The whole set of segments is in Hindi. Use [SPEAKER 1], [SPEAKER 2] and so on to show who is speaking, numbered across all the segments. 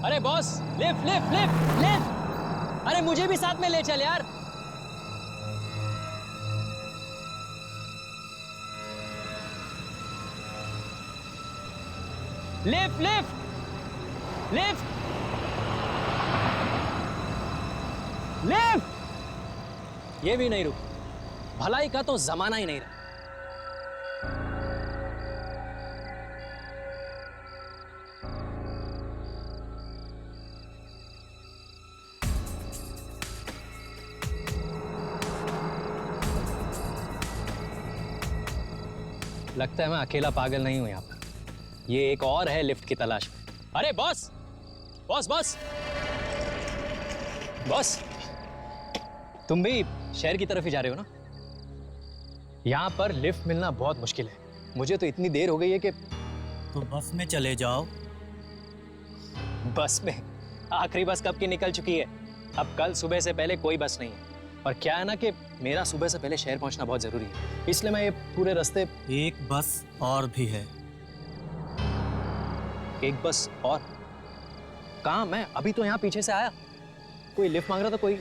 [SPEAKER 1] अरे boss, lift lift lift lift. अरे मुझे भी साथ में ले चल यार। Lift lift lift lift. ये भी नहीं रुक। भलाई का तो जमाना ही नहीं रहा। लगता है मैं अकेला पागल नहीं हूं यहाँ पर। ये एक और है लिफ्ट की तलाश में। अरे बॉस बॉस बॉस बॉस, तुम भी शहर की तरफ ही जा रहे हो ना? यहाँ पर लिफ्ट मिलना बहुत मुश्किल है। मुझे तो इतनी देर हो गई है कि
[SPEAKER 2] तो बस में चले जाओ।
[SPEAKER 1] बस में? आखिरी बस कब की निकल चुकी है। अब कल सुबह से पहले कोई बस नहीं है। और क्या है ना कि मेरा सुबह से पहले शहर पहुंचना बहुत जरूरी है, इसलिए मैं ये पूरे रास्ते।
[SPEAKER 2] एक बस और भी है।
[SPEAKER 1] एक बस और? कहाँ? मैं अभी तो यहाँ पीछे से आया। कोई लिफ्ट मांग रहा था कोई।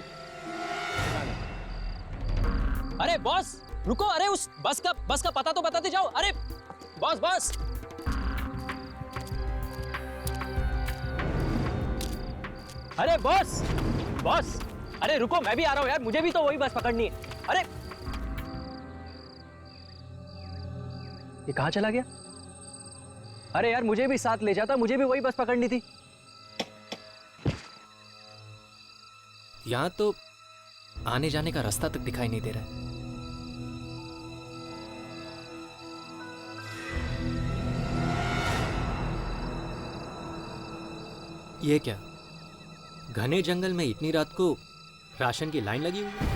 [SPEAKER 1] अरे बॉस रुको। अरे उस बस का पता तो बताते जाओ। अरे बॉस बॉस। अरे बॉस बॉस, अरे रुको, मैं भी आ रहा हूं यार। मुझे भी तो वही बस पकड़नी है। अरे ये कहां चला गया? अरे यार मुझे भी साथ ले जाता, मुझे भी वही बस पकड़नी थी।
[SPEAKER 3] यहां तो आने जाने का रास्ता तक दिखाई नहीं दे रहा है। ये क्या? घने जंगल में इतनी रात को राशन की लाइन लगी हुई है।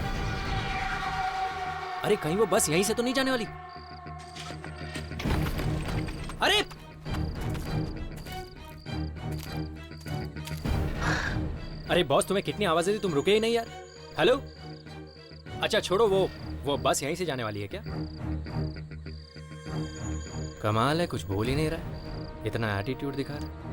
[SPEAKER 3] अरे कहीं वो बस यहीं से तो नहीं जाने वाली? अरे अरे बॉस, तुम्हें कितनी आवाजें दी, तुम रुके ही नहीं यार। हेलो। अच्छा छोड़ो, वो बस यहीं से जाने वाली है क्या? कमाल है, कुछ बोल ही नहीं रहा, इतना एटीट्यूड दिखा रहा है।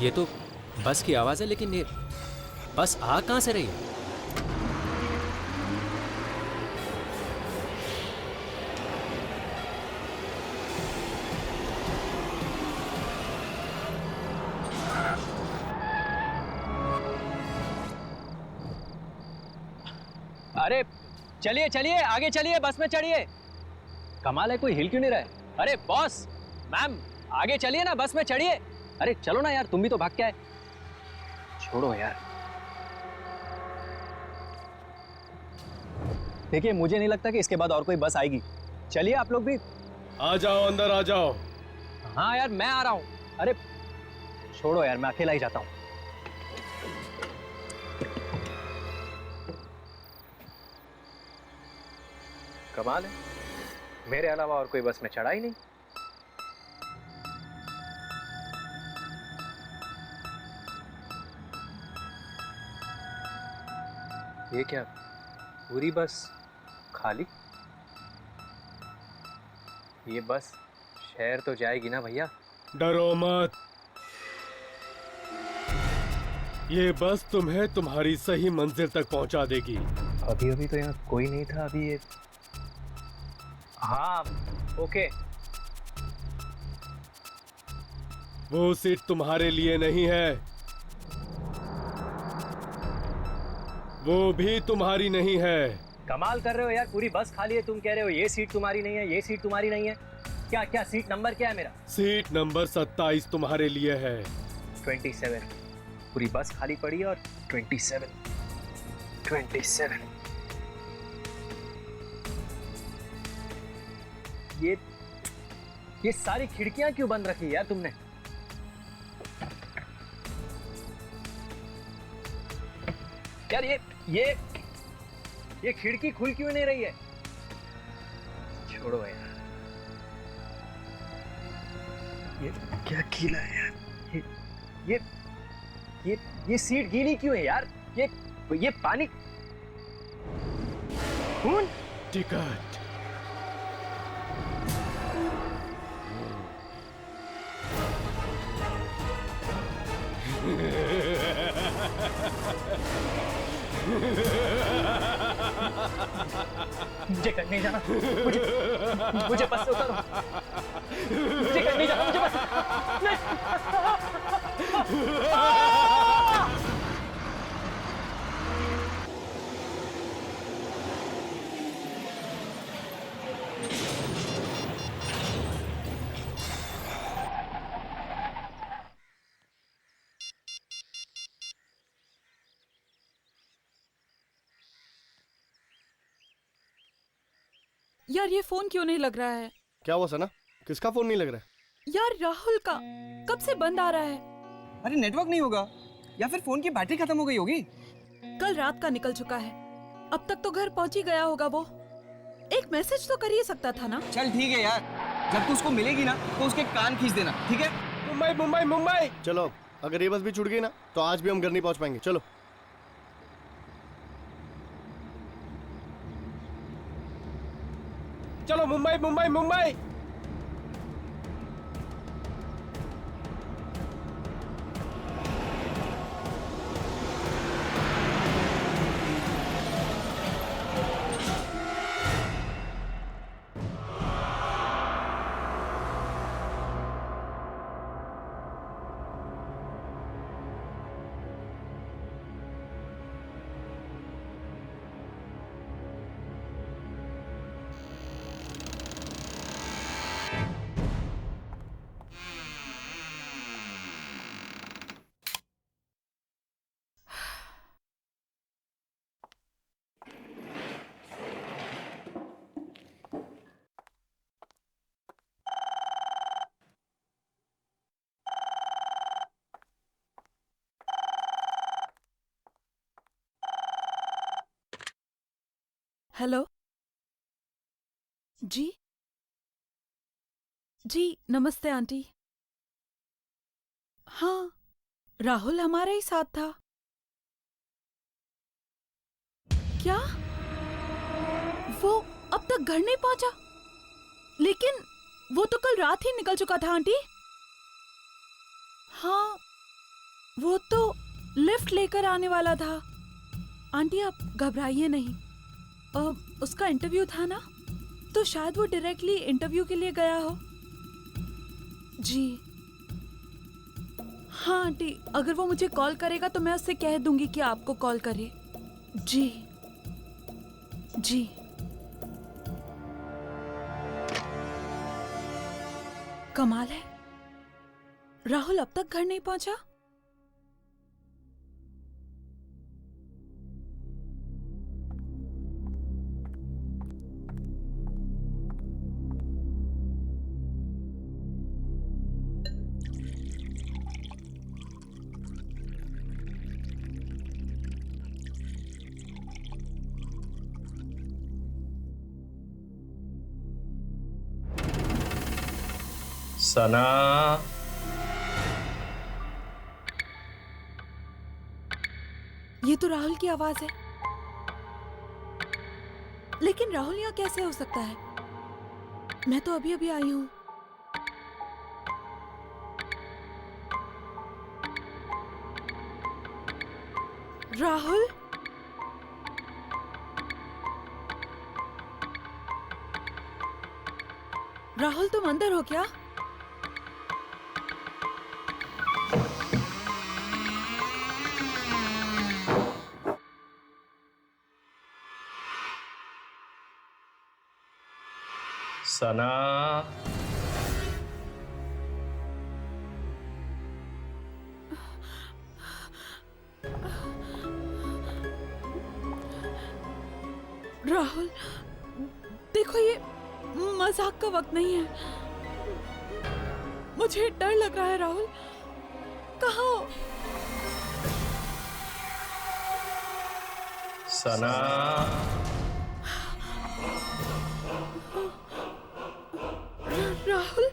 [SPEAKER 3] ये तो बस की आवाज है, लेकिन ये बस आ कहां से रही है?
[SPEAKER 1] अरे चलिए चलिए, आगे चलिए, बस में चढ़िए। कमाल है, कोई हिल क्यों नहीं रहा है? अरे बॉस, मैम, आगे चलिए ना, बस में चढ़िए। अरे चलो ना यार, तुम भी तो भाग के आए। छोड़ो यार। देखिए, मुझे नहीं लगता कि इसके बाद और कोई बस आएगी। चलिए आप लोग भी।
[SPEAKER 4] आ जाओ, अंदर आ जाओ।
[SPEAKER 1] हाँ यार, मैं आ रहा हूं। अरे छोड़ो यार, मैं अकेला ही जाता हूं। कमाल है, मेरे अलावा और कोई बस में चढ़ा ही नहीं। ये क्या, पूरी बस खाली? ये बस शहर तो जाएगी ना भैया?
[SPEAKER 4] डरो मत, ये बस तुम्हें तुम्हारी सही मंजिल तक पहुंचा देगी।
[SPEAKER 1] अभी अभी तो यहाँ कोई नहीं था। अभी ये, हाँ ओके।
[SPEAKER 4] वो सीट तुम्हारे लिए नहीं है, वो भी तुम्हारी नहीं है।
[SPEAKER 1] कमाल कर रहे हो यार, पूरी बस खाली है, तुम कह रहे हो ये सीट तुम्हारी नहीं है, ये सीट तुम्हारी नहीं है। क्या क्या सीट नंबर क्या है मेरा?
[SPEAKER 4] सीट नंबर 27 तुम्हारे लिए है।
[SPEAKER 1] 27। पूरी बस खाली पड़ी है और 27। ये सारी खिड़कियां क्यों बंद रखी यार तुमने? यार ये खिड़की खुल क्यों नहीं रही है? छोड़ो यार। ये क्या गीला है यार? ये ये सीट गीली क्यों है यार? ये पानी खून।
[SPEAKER 4] टिकट।
[SPEAKER 1] मुझे कहीं नहीं जाना। मुझे बस से उतारो। मुझे कहीं नहीं जाना। मुझे बस
[SPEAKER 5] यार ये फोन क्यों नहीं लग रहा है?
[SPEAKER 6] क्या हुआ सना? किसका फोन नहीं लग रहा है?
[SPEAKER 5] यार राहुल का कब से बंद आ रहा है?
[SPEAKER 7] अरे नेटवर्क नहीं होगा या फिर फोन की बैटरी खत्म हो गई होगी।
[SPEAKER 5] कल रात का निकल चुका है, अब तक तो घर पहुंच ही गया होगा वो। एक मैसेज तो कर ही सकता था ना।
[SPEAKER 7] चल ठीक है यार, जब तू उसको मिलेगी ना तो उसके कान खींच देना, ठीक है?
[SPEAKER 4] मुंबई मुंबई मुंबई।
[SPEAKER 6] चलो, अगर ये बस भी छूट गई ना तो आज भी हम घर नहीं पहुंच पाएंगे। चलो।
[SPEAKER 4] चलो मुंबई मुंबई मुंबई।
[SPEAKER 5] हेलो जी। जी नमस्ते आंटी। हाँ, राहुल हमारे ही साथ था। क्या वो अब तक घर नहीं पहुंचा? लेकिन वो तो कल रात ही निकल चुका था आंटी। हाँ, वो तो लिफ्ट लेकर आने वाला था। आंटी आप घबराइए नहीं, उसका इंटरव्यू था ना, तो शायद वो डायरेक्टली इंटरव्यू के लिए गया हो। जी हाँ आंटी, अगर वो मुझे कॉल करेगा तो मैं उससे कह दूंगी कि आपको कॉल करे। जी जी। कमाल है, राहुल अब तक घर नहीं पहुंचा।
[SPEAKER 1] सना,
[SPEAKER 5] ये तो राहुल की आवाज है, लेकिन राहुल यहाँ कैसे हो सकता है? मैं तो अभी अभी आई हूँ। राहुल, राहुल तुम अंदर हो क्या?
[SPEAKER 1] सना,
[SPEAKER 5] राहुल देखो, ये मजाक का वक्त नहीं है। मुझे डर लग रहा है। राहुल कहाँ हो?
[SPEAKER 1] सना,
[SPEAKER 5] राहुल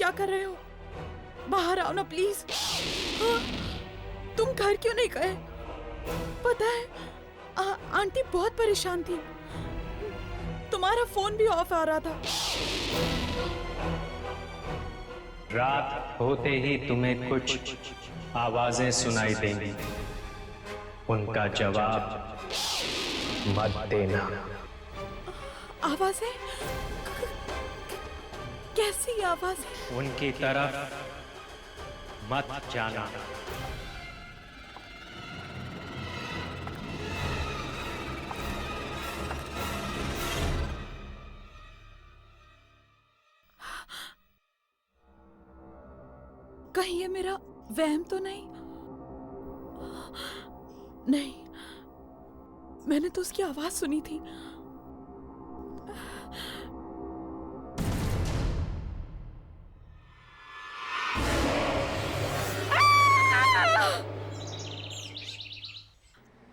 [SPEAKER 5] क्या कर रहे हो? बाहर आओ ना प्लीज। हाँ, तुम घर क्यों नहीं गए? पता है आंटी बहुत परेशान थी। तुम्हारा फोन भी ऑफ आ रहा था।
[SPEAKER 1] रात होते ही तुम्हें कुछ आवाजें सुनाई देंगी, उनका जवाब मत देना।
[SPEAKER 5] आवाजें? कैसी आवाजें?
[SPEAKER 1] उनकी तरफ मत जाना।
[SPEAKER 5] कहीं ये मेरा वहम तो नहीं? नहीं, मैंने तो उसकी आवाज सुनी थी।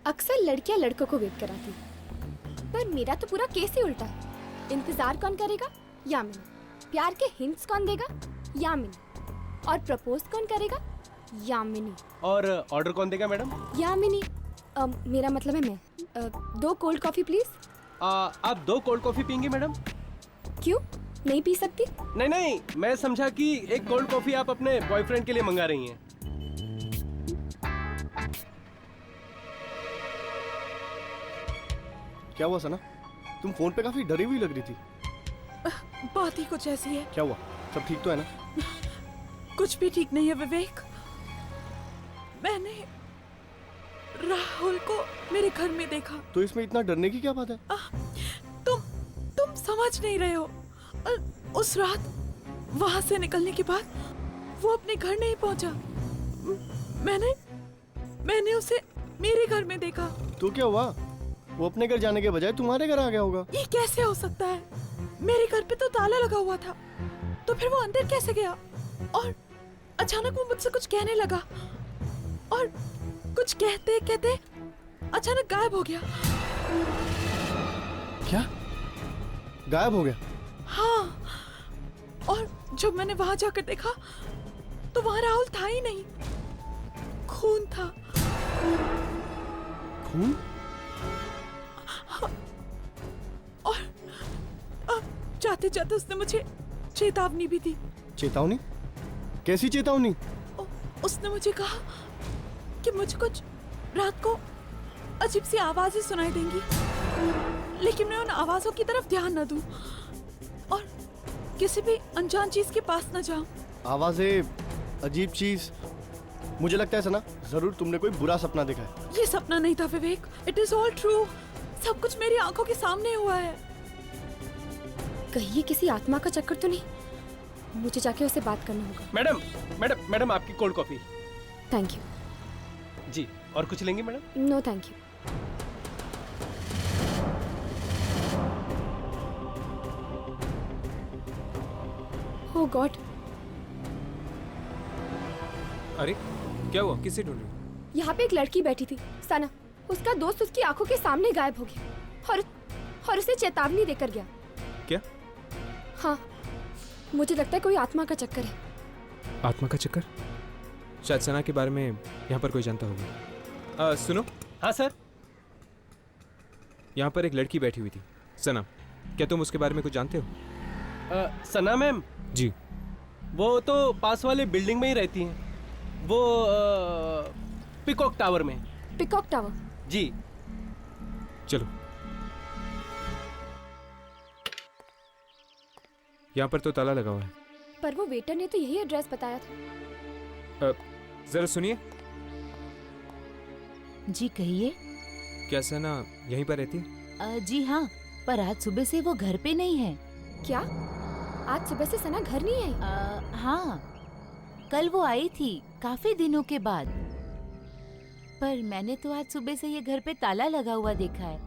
[SPEAKER 8] अक्सर लड़कियां लड़कों को वेट कराती, पर मेरा तो पूरा केस ही उल्टा है। इंतजार कौन करेगा? यामिनी। प्यार के हिंट्स कौन देगा? यामिनी। और प्रपोज कौन करेगा? यामिनी।
[SPEAKER 4] और ऑर्डर कौन देगा मैडम?
[SPEAKER 8] यामिनी। मेरा मतलब है मैं। 2 कोल्ड कॉफी प्लीज।
[SPEAKER 4] आप 2 कोल्ड कॉफी पियेंगे मैडम?
[SPEAKER 8] क्यों नहीं पी सकती?
[SPEAKER 4] नहीं नहीं, मैं समझा कि एक कोल्ड कॉफी आप अपने बॉयफ्रेंड के लिए मंगा रही हैं।
[SPEAKER 6] क्या हुआ सना? तुम फोन पे काफी डरी हुई लग रही थी।
[SPEAKER 5] बात ही कुछ ऐसी है।
[SPEAKER 6] क्या हुआ? सब ठीक तो है ना?
[SPEAKER 5] कुछ भी ठीक नहीं है विवेक। मैंने राहुल को मेरे घर में देखा।
[SPEAKER 6] तो इसमें इतना डरने की क्या बात है?
[SPEAKER 5] तुम समझ नहीं रहे हो। उस रात वहां से निकलने के बाद वो अपने घर नहीं पहुंचा। मैंने उसे मेरे घर में देखा।
[SPEAKER 6] तो क्या हुआ? वो अपने घर जाने के बजाय तुम्हारे घर आ गया होगा।
[SPEAKER 5] ये कैसे हो सकता है? मेरे घर पे तो ताला लगा हुआ था, तो फिर वो अंदर कैसे गया? और अचानक वो मुझसे कुछ कहने लगा और कुछ कहते कहते अचानक गायब हो गया।
[SPEAKER 6] क्या? गायब हो गया?
[SPEAKER 5] हाँ, और जब मैंने वहां जाकर देखा तो वहां राहुल था ही नहीं, खून था।
[SPEAKER 6] खून?
[SPEAKER 5] और जाते जाते उसने मुझे चेतावनी भी दी।
[SPEAKER 6] चेतावनी? कैसी चेतावनी?
[SPEAKER 5] उसने मुझे कहा कि मुझे कुछ रात को अजीब सी आवाजें सुनाई देंगी, लेकिन मैं उन आवाजों की तरफ ध्यान न दूं और किसी भी अनजान चीज के पास न जाऊं।
[SPEAKER 6] आवाजें, अजीब चीज। मुझे लगता है सना, जरूर तुमने कोई बुरा सपना देखा है।
[SPEAKER 5] ये सपना नहीं था विवेक, इट इज ऑल ट्रू। सब कुछ मेरी आंखों के सामने हुआ है।
[SPEAKER 8] कहीं ये किसी आत्मा का चक्कर तो नहीं? मुझे जाके उससे बात करना होगा।
[SPEAKER 4] मैडम मैडम मैडम, आपकी कोल्ड कॉफी।
[SPEAKER 8] Thank you.
[SPEAKER 4] जी, और कुछ लेंगे madam?
[SPEAKER 8] No thank you. Oh God.
[SPEAKER 3] अरे क्या हुआ? किसे ढूंढ रही हो?
[SPEAKER 8] यहाँ पे एक लड़की बैठी थी, सना। उसका दोस्त उसकी आंखों के सामने गायब हो गया और उसे चेतावनी देकर गया।
[SPEAKER 3] क्या?
[SPEAKER 8] हाँ, मुझे लगता है कोई आत्मा का चक्कर है।
[SPEAKER 3] आत्मा का चक्कर? शायद सना के बारे में यहाँ पर कोई जानता होगा। सुनो।
[SPEAKER 4] हाँ सर।
[SPEAKER 3] यहाँ पर एक लड़की बैठी हुई थी, सना। क्या तुम उसके बारे में कुछ जानते हो?
[SPEAKER 4] सना मैम?
[SPEAKER 3] जी।
[SPEAKER 4] वो तो पास वाले बिल्डिंग में ही रहती हैं। वो पिकॉक टावर में।
[SPEAKER 8] Peacock tower?
[SPEAKER 4] जी।
[SPEAKER 3] चलो। यहाँ पर तो ताला लगा हुआ है।
[SPEAKER 8] पर वो वेटर ने तो यही एड्रेस बताया था।
[SPEAKER 3] जरा सुनिए।
[SPEAKER 9] जी कहिए।
[SPEAKER 3] क्या सना यहीं पर रहती है?
[SPEAKER 9] जी हाँ, पर आज सुबह से वो घर पे नहीं है।
[SPEAKER 8] क्या? आज सुबह से सना घर नहीं आई?
[SPEAKER 9] हाँ, कल वो आई थी काफी दिनों के बाद, पर मैंने तो आज सुबह से ये घर पे ताला लगा हुआ देखा है।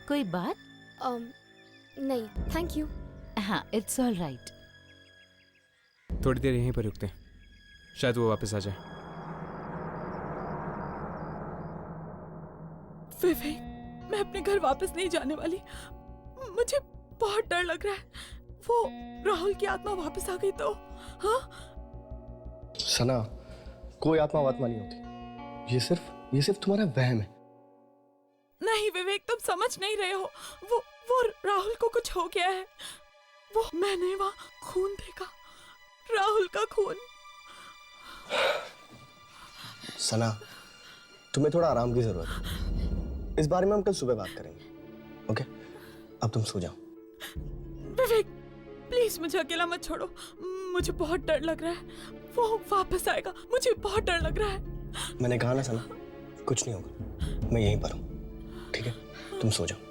[SPEAKER 9] कोई बात?
[SPEAKER 8] नहीं, थैंक यू।
[SPEAKER 9] हाँ, इट्स ऑल राइट।
[SPEAKER 3] थोड़ी देर यहीं पर रुकते हैं, शायद वो वापस आ जाए।
[SPEAKER 5] विवेक, मैं अपने घर वापस नहीं जाने वाली। मुझे बहुत डर लग रहा है। वो राहुल की आत्मा वापस आ गई तो हाँ?
[SPEAKER 6] सना, कोई आत्मा वात्मा नहीं होती। ये सिर्फ तुम्हारा वहम है।
[SPEAKER 5] नहीं विवेक, तुम समझ नहीं रहे हो। वो राहुल को कुछ हो गया है। वो मैंने वहाँ खून देखा, राहुल का खून।
[SPEAKER 6] सना, तुम्हें थोड़ा आराम की जरूरत है। इस बारे में हम कल सुबह बात करेंगे। ओके, अब तुम सो जाओ।
[SPEAKER 5] विवेक प्लीज मुझे अकेला मत छोड़ो, मुझे बहुत डर लग रहा है। वो वापस आएगा, मुझे बहुत डर लग रहा है।
[SPEAKER 6] मैंने कहा ना सना, कुछ नहीं होगा, मैं यहीं पर हूँ। ठीक है, तुम सो जाओ।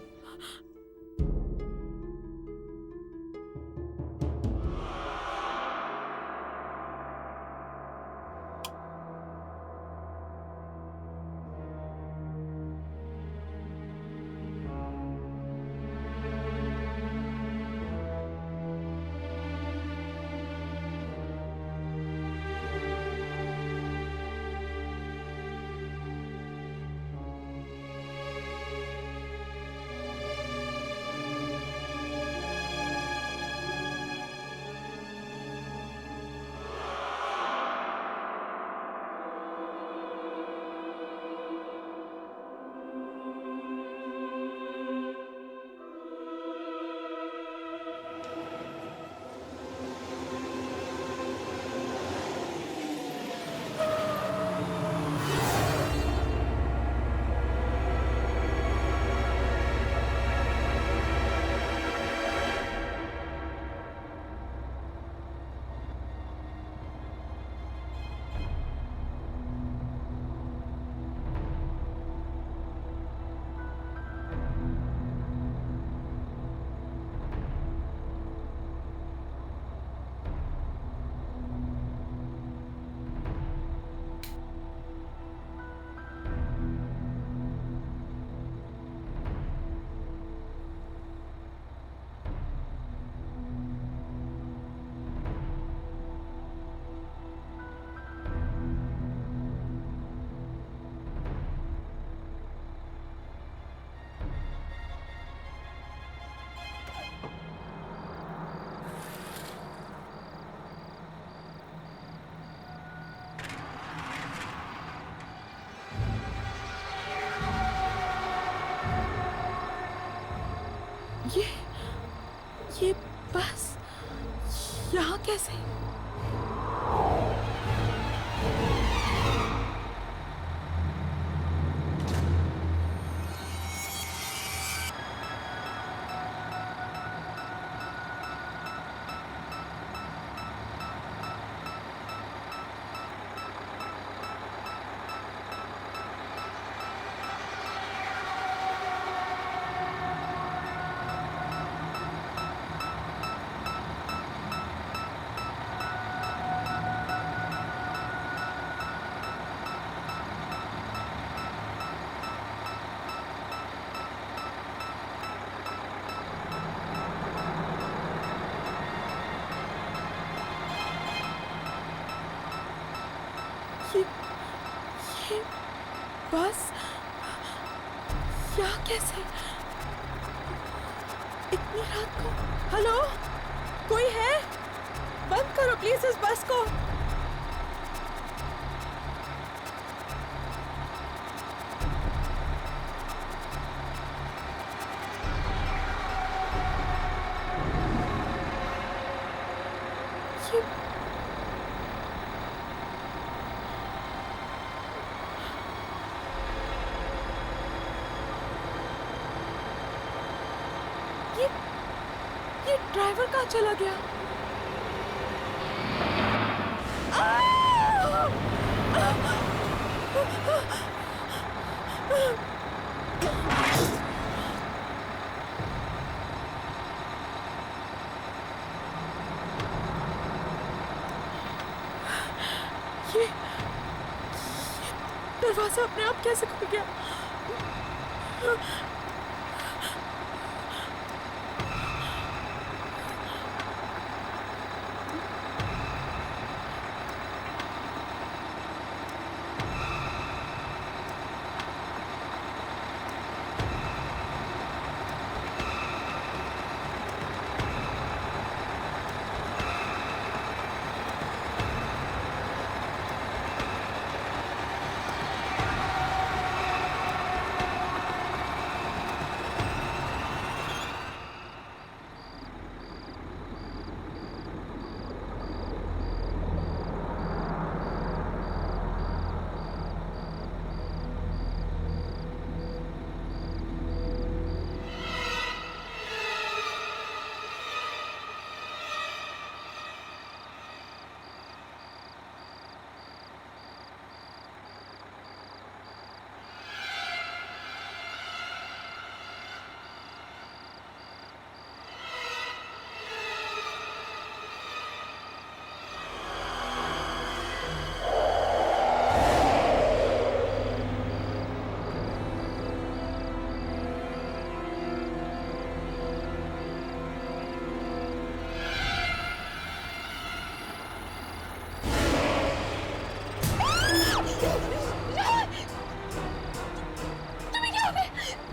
[SPEAKER 5] ये बस यहाँ कैसे? ये बस यहाँ कैसे? इतनी रात को? हेलो, कोई है? बंद करो प्लीज इस बस को। ये ड्राइवर कहाँ चला गया? ये दरवाजा अपने आप कैसे खुल गया?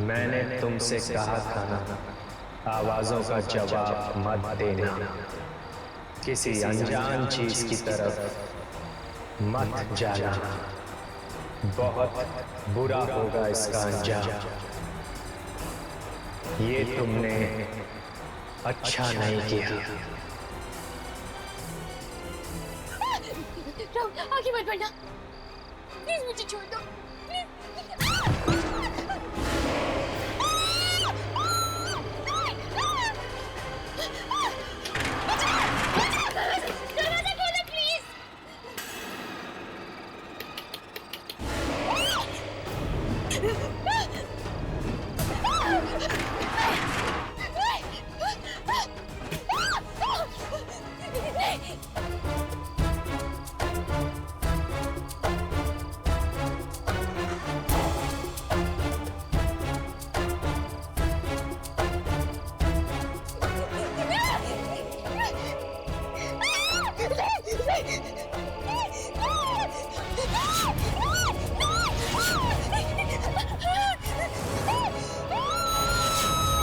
[SPEAKER 3] मैंने तुमसे कहा था ना, आवाजों का जवाब मत देना, किसी अनजान चीज की तरफ मत जाना, बहुत बुरा होगा इसका अंजाम। ये तुमने अच्छा नहीं किया।
[SPEAKER 8] राहुल, आगे मत बढ़ना, प्लीज मुझे छोड़ दो, दरवाजा खोलो प्लीज।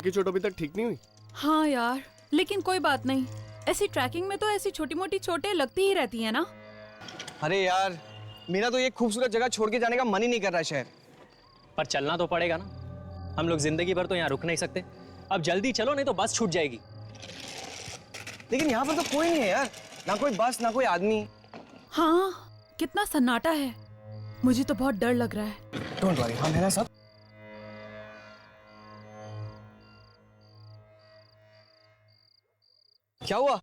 [SPEAKER 6] की चोट अभी तक ठीक नहीं हुई?
[SPEAKER 5] हाँ यार, लेकिन कोई बात नहीं, ऐसी ट्रैकिंग में तो ऐसी छोटी मोटी चोटें लगती ही रहती है ना।
[SPEAKER 7] अरे यार, मेरा तो ये खूबसूरत जगह छोड़ के जाने का मन ही नहीं कर रहा शहर।
[SPEAKER 1] पर चलना तो पड़ेगा ना, हम लोग जिंदगी भर तो यहाँ रुक नहीं सकते। अब जल्दी चलो नहीं तो बस छूट जाएगी।
[SPEAKER 7] लेकिन यहाँ पर तो कोई नहीं है यार, ना कोई बस ना कोई आदमी।
[SPEAKER 5] हाँ, कितना सन्नाटा है, मुझे तो बहुत डर लग रहा है।
[SPEAKER 7] डोंट वरी, हम है ना सब। क्या हुआ?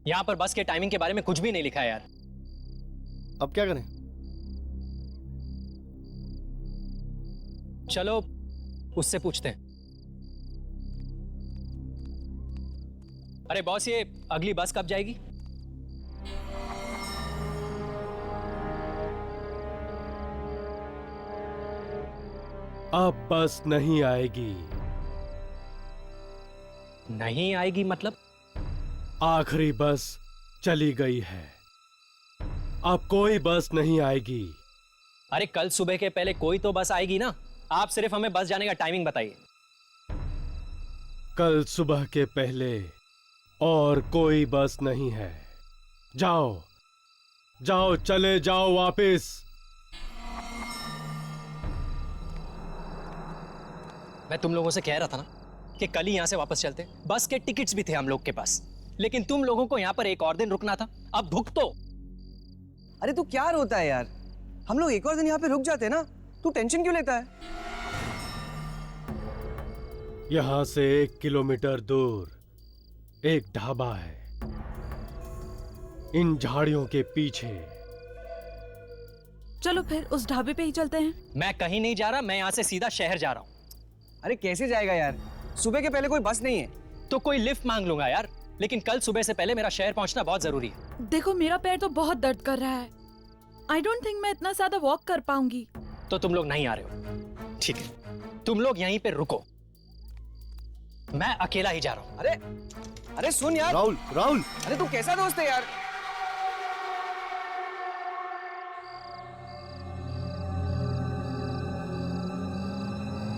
[SPEAKER 1] यहाँ पर बस के टाइमिंग के बारे में कुछ भी नहीं लिखा है यार।
[SPEAKER 6] अब क्या करें?
[SPEAKER 1] चलो उससे पूछते हैं। अरे बॉस, ये अगली बस कब जाएगी?
[SPEAKER 4] अब बस नहीं आएगी।
[SPEAKER 1] नहीं आएगी मतलब?
[SPEAKER 4] आखिरी बस चली गई है, अब कोई बस नहीं आएगी।
[SPEAKER 1] अरे कल सुबह के पहले कोई तो बस आएगी ना। आप सिर्फ हमें बस जाने का टाइमिंग बताइए।
[SPEAKER 4] कल सुबह के पहले और कोई बस नहीं है। जाओ जाओ, चले जाओ वापस।
[SPEAKER 1] मैं तुम लोगों से कह रहा था ना कि कल ही यहां से वापस चलते। बस के टिकट्स भी थे हम लोग के पास, लेकिन तुम लोगों को यहां पर एक और दिन रुकना था। अब भुगतो।
[SPEAKER 7] अरे तू क्या रोता है यार, हम लोग एक और दिन यहाँ पे रुक जाते ना, तू टेंशन क्यों लेता है?
[SPEAKER 4] यहां से 1 किलोमीटर दूर एक ढाबा है, इन झाड़ियों के पीछे।
[SPEAKER 5] चलो फिर उस ढाबे पे ही चलते हैं।
[SPEAKER 1] मैं कहीं नहीं जा रहा, मैं यहां से सीधा शहर जा रहा हूं।
[SPEAKER 7] अरे कैसे जाएगा यार, सुबह के पहले कोई बस नहीं है।
[SPEAKER 1] तो कोई लिफ्ट मांग लूंगा यार, लेकिन कल सुबह से पहले मेरा शहर पहुंचना बहुत जरूरी है।
[SPEAKER 5] देखो मेरा पैर तो बहुत दर्द कर रहा है, आई डोंट थिंक मैं इतना ज्यादा वॉक कर पाऊंगी।
[SPEAKER 1] तो तुम लोग नहीं आ रहे हो, ठीक है, तुम लोग यहीं पे रुको, मैं अकेला ही जा रहा हूं।
[SPEAKER 7] अरे सुन यार
[SPEAKER 6] राहुल, राहुल,
[SPEAKER 7] अरे तू कैसा दोस्त है यार?